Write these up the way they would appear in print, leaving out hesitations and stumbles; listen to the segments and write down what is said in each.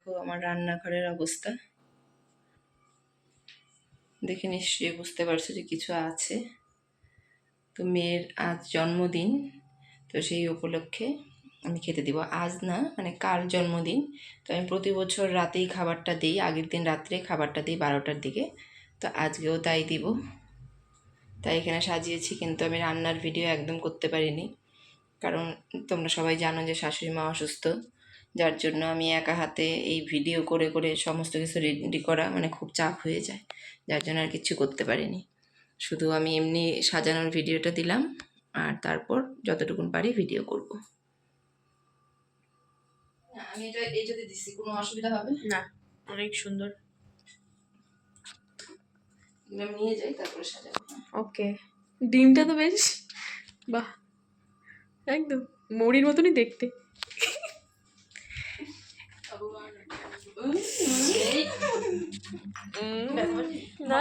দেখো আমার রান্নাঘরের অবস্থা, দেখে নিশ্চয়ই বুঝতে পারছো যে কিছু আছে। তো মেয়ের আজ জন্মদিন, তো সেই উপলক্ষে আমি খেতে দিব। আজ না, মানে কাল জন্মদিন। তো আমি প্রতি বছর রাতেই খাবারটা দিই, আগের দিন রাত্রে খাবারটা দিই 12টার দিকে। তো আজকেও তাই দিব, তাই এখানে সাজিয়েছি। কিন্তু আমি রান্নার ভিডিও একদম করতে পারিনি, কারণ তোমরা সবাই জানো যে শাশুড়ি মা অসুস্থ, যার জন্য আমি একা হাতে এই ভিডিও করে করে সমস্ত কিছু রেডি করা মানে খুব চাপ হয়ে যায়, যার জন্য আর কিছু করতে পারিনি। শুধু আমি এমনি সাজানোর ভিডিওটা দিলাম, আর তারপর যতটুকুন পারি ভিডিও করব। আমি এটা এইটাতে দিচ্ছি, কোনো অসুবিধা হবে না? অনেক সুন্দর। আমি নিয়ে যাই, তারপরে সাজাবো। ওকে, ডিমটা তো বেশ, বাহ, একদম মরির মতনই দেখতে। না না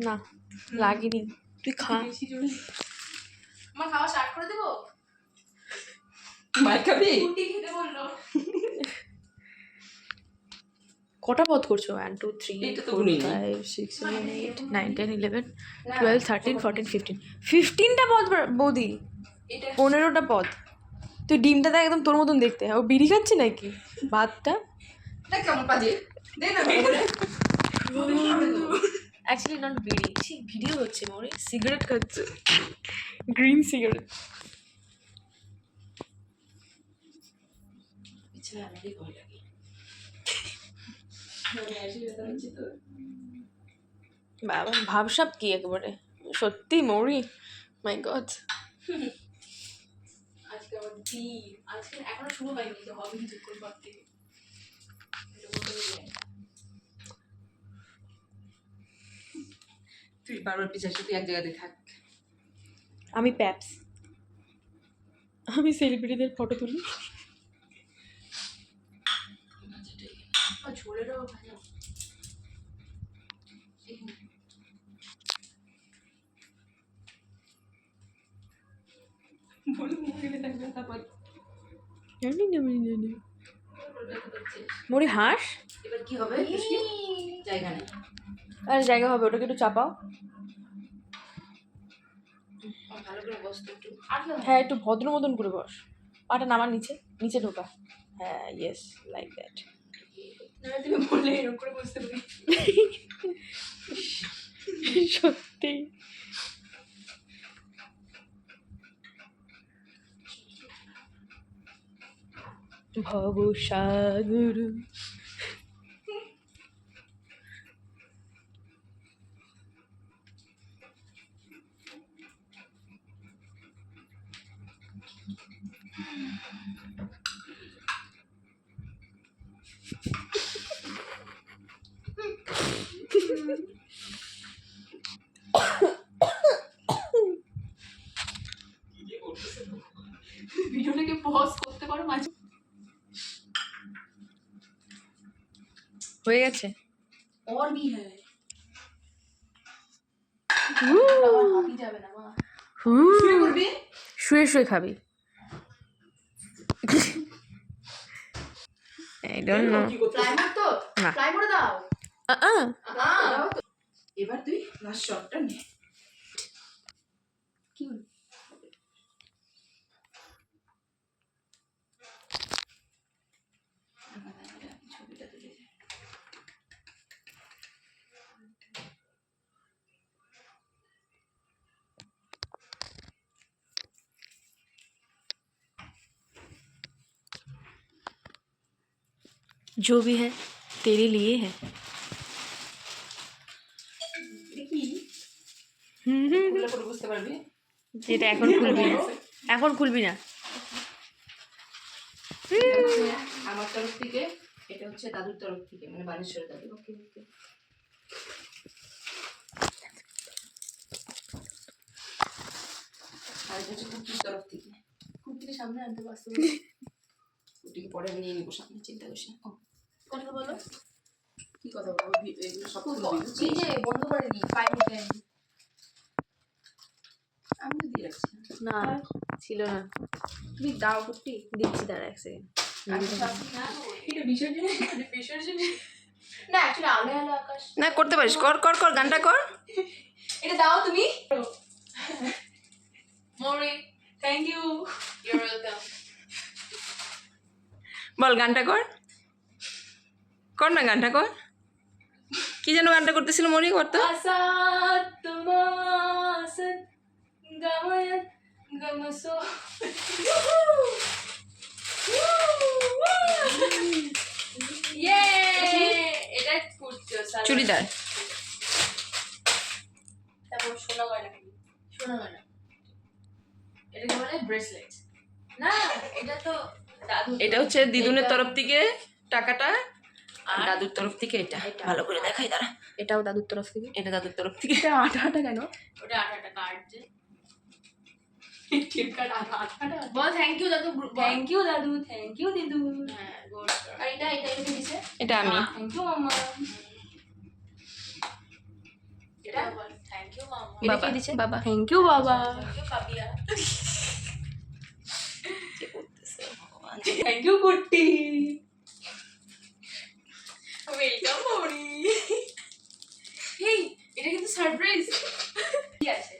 না, লাগেনি, তুই খা। আমার খাওয়া স্টার্ট করে দেবো? মাই খাবি? খেতে বললো। কটা পদ করছো? 1 2 3 4 5 6 7 8 9 10 11 12 13 14 15 15টা পদ বৌদি, 15টা পদ। তুই ডিমটা একদম তোর মতন দেখতে, ও বিড়ি খাচ্ছে নাকি ভাতটা? কেমন বাজে, দে না। অ্যাকচুয়ালি নট বিড়ি, ঠিক ভিডিও হচ্ছে, মরে সিগারেট খাচ্ছে, গ্রিন সিগারেট। আমারই ভয় লাগে। বাবা ভাবসাব কি একেবারে, সত্যি মরি, মাই গড। আজকে আবার ডিম, আজকে এখনো শুরু হয়নি, তো হবে কিছুক্ষণ পর থেকে। তুই বারবার পিছাস, তুই এক জায়গাতে থাক। আমি প্যাপস, আমি সেলিব্রিটিদের ফটো তুলি। ঝোলেরও ভালো। মরি হাঁস, এবার কি হবে? জায়গা নেই। আর জায়গা হবে, ওটাকে একটু চাপাও। ভালো করে বস একটু। হ্যাঁ, একটু ভদ্র মতন করে বস, পাটা নামার নিচে, নিচে ঢোকা। হ্যাঁ, ইয়েস, লাইক দ্যাট। তুমি বললে এরকম করে বসতে পারি। সত্যি ভবসাগর। ভিডিওটাকে পজ করতে পারো মাঝে? হয়ে গেছে। और भी है। যাবে না মা, শুয়ে পড়বি, শুয়ে শুয়ে খাবি। I don't know. প্রাইমার তো না। প্রাইমার দাও। দাও তো। এবার তুই লাস্ট শটটা নে। কি হলো? ছবিটা তুলে দে। जो भी है तेरे लिए है। বুঝতে পারবি, এটা এখন খুলবি না, এখন খুলবি না। আমার তরফ থেকে, এটা হচ্ছে দাদুর তরফ থেকে, মানে বানেশ্বরের দাদু। ওকে ওকে। আর এটা হচ্ছে কুকির তরফ থেকে। কুকিকে সামনে আনতে পারছো? কুকিকে পরে নিয়ে নিবো সামনে, চিন্তা করিস না। কথা বলো। কি কথা বলবো? এগুলো সব এই যে বন্ধ করেনি, 5 মিনিট। আমি তো দিয়ে রাখছি না, ছিল না। তুমি দাও কুটি, দিচ্ছি দাঁড়া এক সেকেন্ড। এটা বিসর্জন না, অ্যাকচুয়ালি আলো আলো আকাশ। না করতে পারিস, কর কর কর, গানটা কর। এটা দাও তুমি। Mouri, thank you. You are welcome. বল গানটা কর, কর না গানটা কর। কি যেন গানটা করতেছিল মরি, কর তো। আসাত তোমাসাত গামায়াত গামসো। ইয়ে, এটা করছো চুড়িদার। তারপর সোনা গয়না কিনি। সোনা গয়না, এটাকে বলে ব্রেসলেট। না, এটা তো দাদু। এটা হচ্ছে দিদুনের তরফ থেকে টাকাটা, আর দাদুর তরফ থেকে এটা। ভালো করে দেখাই দাঁড়া। এটাও দাদুর তরফ থেকে। এটা দাদুর তরফ থেকে। এটা আটা আটা কেন? ওটা 8টা কার্ড যে ঠিক কার্ড 8টা। বল থ্যাংক ইউ দাদু। থ্যাংক ইউ দাদু, থ্যাংক ইউ দিদু। হ্যাঁ গুড। আর এটা এটা এটা দিছে। এটা আমি। থ্যাংক ইউ মামা। এটা বল থ্যাংক ইউ মামা। এটা বাবা কে দিছে? বাবা। থ্যাংক ইউ বাবা। Thank you Papiya. কি করতেছে ভগবান। Thank you Kutty. ওয়েলকাম মরি। হেই, এটা কিন্তু সারপ্রাইজ। কি আছে?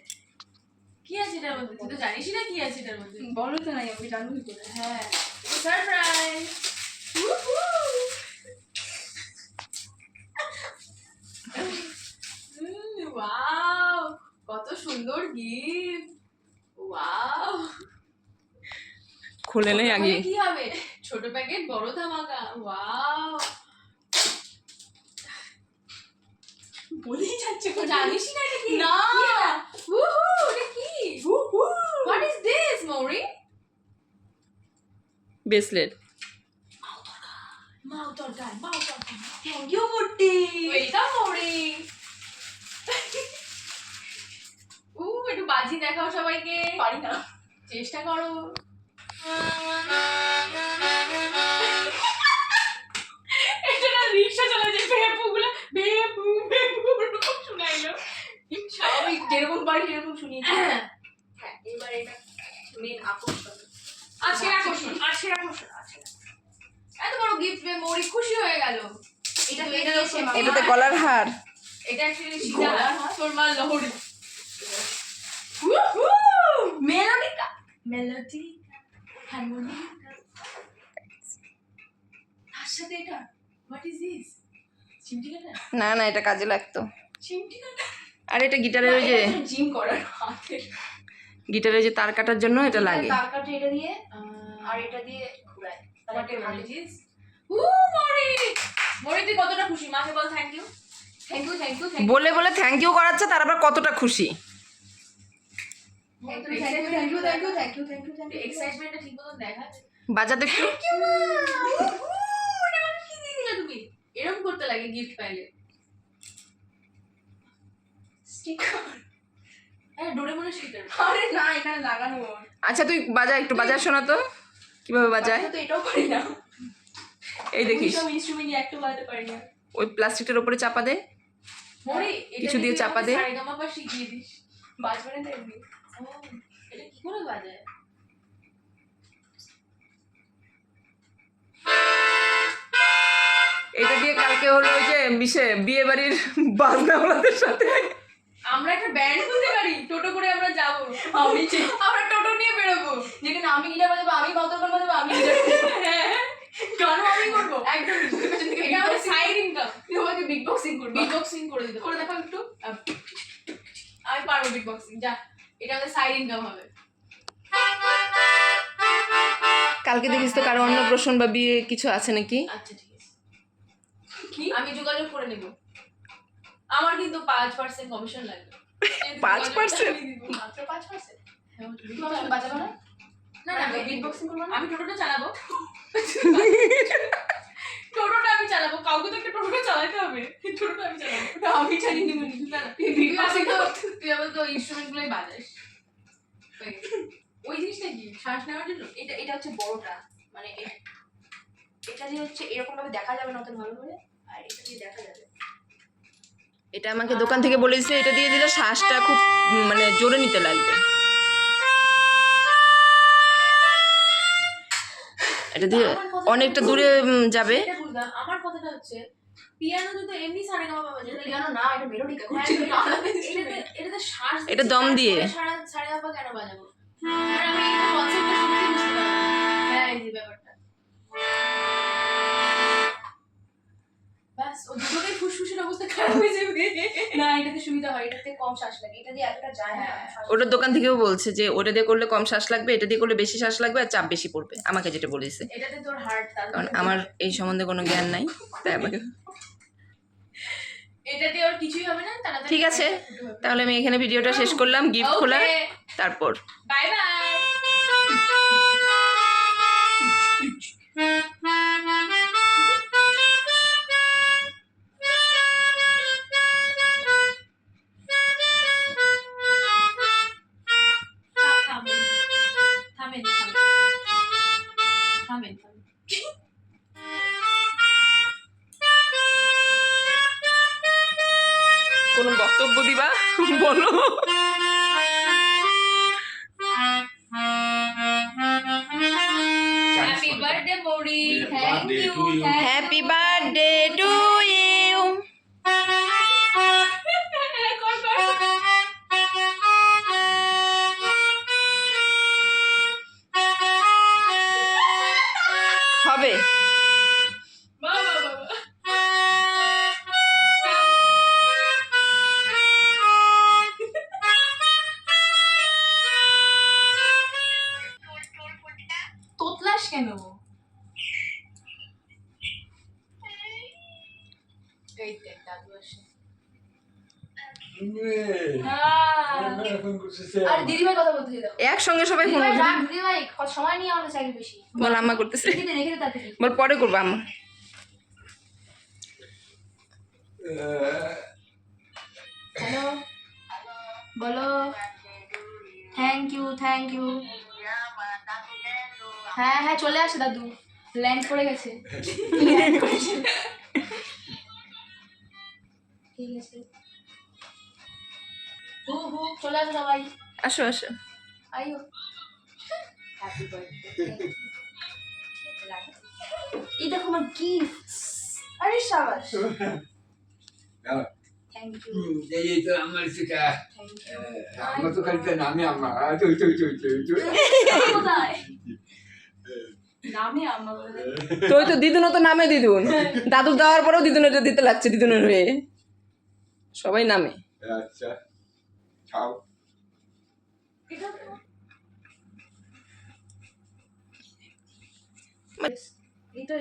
কি আছে এটার মধ্যে? তুই তো জানিসই না কি আছে এটার মধ্যে। বলো তো নাই, আমি জানবো কি করে? হ্যাঁ, সারপ্রাইজ। ওয়াও, কত সুন্দর গিফট। ওয়াও, খুলে নেই আগে। কি হবে? ছোট প্যাকেট বড় ধামাকা। ওয়াও, বলেই যাচ্ছে, জানিসই না এটা কি? না, উহু, এটা কি? What is this Mouri? Bracelet. মাও তরকার, মাও তরকার। থ্যাংক ইউ মুট্টি। ওয়েলকাম মৌরি। একটু বাজি দেখাও সবাইকে। পারি না, চেষ্টা করো। এটা না রিকশা চালায় যে ভেপুগুলো, ভেপু ভেপু এরকম শোনাইলো। স্বাভাবিক যেরকম পারি সেরকম শুনিয়েছি। হ্যাঁ, এবার এটা মেন আকর্ষণ। আজকের আকর্ষণ, আজকের আকর্ষণ, আজকের আকর্ষণ। এত বড় গিফট পেয়ে মৌরি খুশি হয়ে গেল। এটা এটা দিয়েছে মামা। এটাতে গলার হার। এটা অ্যাকচুয়ালি সীতা, তোর মা লহরি। মেলোডিকা, মেলোডিকা, হারমোনিকা। তার সাথে এটা, হোয়াট ইজ দিস? চিমটি কাটা? না না, এটা কাজে লাগতো। চিমটি কাটা? আর এটা গিটারের ওই যে জিম করার হাতে। গিটারের যে তার কাটার জন্য এটা লাগে। তার কাটে এটা দিয়ে, আর এটা দিয়ে ঘুরায়। What is this? Mouri, Mouri তুই কতটা খুশি? মাকে বল thank you. Thank you, thank you, thank you. বলে বলে থ্যাংক ইউ করাচ্ছে, তার আবার কতটা খুশি। Thank you, thank you, thank you, thank you, thank you, thank you, thank you. এক্সাইটমেন্টটা ঠিক মতন দেখা। বাজাতে একটু। এটা আমাকে কি দিয়ে দিলে তুমি? এরকম করতে লাগে গিফট পাইলে। স্টিকার। হ্যাঁ, ডোরেমনের স্টিকার। আরে না, এখানে লাগানো। আচ্ছা তুই বাজা, একটু বাজা শোনা তো কিভাবে বাজায়। তো এটাও পারি না। এই দেখিস, সব ইনস্ট্রুমেন্ট একটু বাজাতে পারি না। ওই প্লাস্টিকটার উপরে চাপা দে, মরি, কিছু দিয়ে চাপা দে। সারেগামা পা শিখিয়ে দিস। বাজবে না দেখবি। ও, এটা কি করে বাজায়? এটা দিয়ে কালকে হলো ওই যে বিয়ে বাড়ির বাজনাওয়ালাদের সাথে আমরা একটা ব্যান্ড খুলতে পারি, টোটো করে আমরা যাবো। আমরা টোটো নিয়ে বেরোবো, যেখানে আমি গিটার বাজাবো, আমি বাতরগান বাজাবো, আমি গানও আমি করবো। একদম এটা আমাদের সাইড ইনকাম। তুই আমাকে বিগ বক্সিং করবি, বিগ বক্সিং করে দিতে করে দেখো একটু। আমি পারবো বিগ বক্সিং, যা, এটা আমাদের সাইড ইনকাম হবে। কালকে দেখিস তো কারো অন্নপ্রাশন বা বিয়ে কিছু আছে নাকি। আচ্ছা ঠিক আছে, কি আমি যোগাযোগ করে নেব। আমার কিন্তু 5% কমিশন লাগবে। 5%? মাত্র 5%? হ্যাঁ, তুমি আমাকে বাজাবে না? না না, আমি বিগ বক্সিং করব না। আমি টোটোটা চালাবো। টোটোটা আমি চালাবো, কাউকে তো একটা টোটোটা চালাতে হবে। টোটোটা আমি চালাবো। ওটা আমি চালিয়ে নিব। না না, তুই বিগ বক্সিং তো, তুই আবার তো ইনস্ট্রুমেন্টগুলোই বাজাস। ওই জিনিসটা কি শ্বাস নেওয়ার জন্য? এটা এটা হচ্ছে বড়টা, মানে এটা দিয়ে হচ্ছে এরকম ভাবে দেখা যাবে না অত ভালো করে, আর এটা দিয়ে দেখা যাবে। এটা আমাকে দোকান থেকে বলে দিয়েছে, এটা দিয়ে দিলে শ্বাসটা খুব মানে জোরে নিতে লাগবে। এটা দিয়ে অনেকটা দূরে যাবে। এটা বুঝলাম, আমার কথাটা হচ্ছে পিয়ানো যদি এমনি সারেগামা বাজে, পিয়ানো না, এটা মেলোডিকা করছে, এটাতে শ্বাস এটা দম দিয়ে। সারেগামা কেন বাজাবো? আর আমি এটা কনসেপ্টটা সত্যি বুঝতে পারলাম না। হ্যাঁ, এই যে ব্যাপারটা ব্যাস, ও দুটোতেই ফুসফুসের অবস্থা খারাপ হয়ে যাবে। না, এটাতে সুবিধা হয়, এটাতে কম শ্বাস লাগে, এটা দিয়ে এতটা যায় না। ওটার দোকান থেকেও বলছে যে ওটা দিয়ে করলে কম শ্বাস লাগবে, এটা দিয়ে করলে বেশি শ্বাস লাগবে আর চাপ বেশি পড়বে, আমাকে যেটা বলেছে। এটাতে তোর হার্ট, কারণ আমার এই সম্বন্ধে কোনো জ্ঞান নাই, তাই আমাকে। এটা দিয়ে ওর কিছুই হবে না, তাড়াতাড়ি ঠিক আছে, তাহলে আমি এখানে ভিডিওটা শেষ করলাম, গিফট খোলা, তারপর বাই বাই। কোনো বক্তব্য দিবা বলো। Happy birthday Mouri, thank you. Happy birthday to you. হবে তোতলাস কেন? এই দেখ দাদু আসে। আর দিদিভাই কথা বলতে দাও। একসঙ্গে সবাই ফোন দিদিভাই রাখ, দিদিভাই সময় নিয়ে আমাদের চাকরি বেশি। বল, আম্মা করতেছে, রেখে দে তাড়াতাড়ি। বল পরে করবো আম্মা। হ্যালো, বলো। Thank you, thank you. হ্যাঁ হ্যাঁ, চলে আসে দাদু, ল্যান্ড করে গেছে। ঠিক আছে, চলে আসো সবাই, আসো আসো। আইও। Happy birthday. এই দেখো আমার গিফট। আরে শাবাশ, থ্যাংক ইউ, এই তো আমার সেটা থ্যাংক ইউ। আমার তো খালি নামে আমার কোথায় নামে আমার তুই তো দিদুনও তো নামে দিদুন, দাদু দেওয়ার পরেও দিদুনের দিতে লাগছে, দিদুনের হয়ে সবাই নামে। আচ্ছা খাও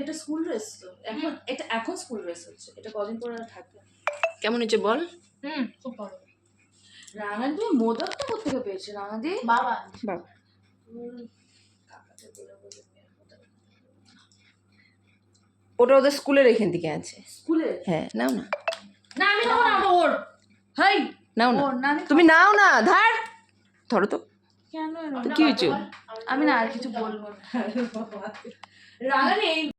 এটা স্কুল ড্রেস তো এখন, এটা এখন স্কুল ড্রেস হচ্ছে, এটা কদিন পরে আর থাকবে। কেমন হয়েছে বল? খুব ভালো। রাঙা তুমি মোদকটা কোথেকে পেয়েছো রাঙাদি? বাবা বাবা কাকাকে বলে বলে ওটা ওদের স্কুলের এখান থেকে আছে। স্কুলে? হ্যাঁ নাও না, না আমি নেবো না, ওটা ওর। হাই নাও না, ওর না, আমি তুমি নাও না, ধার ধরো তো। কেন তো কি হয়েছে? আমি না আর কিছু বলবো না। রাঙাদি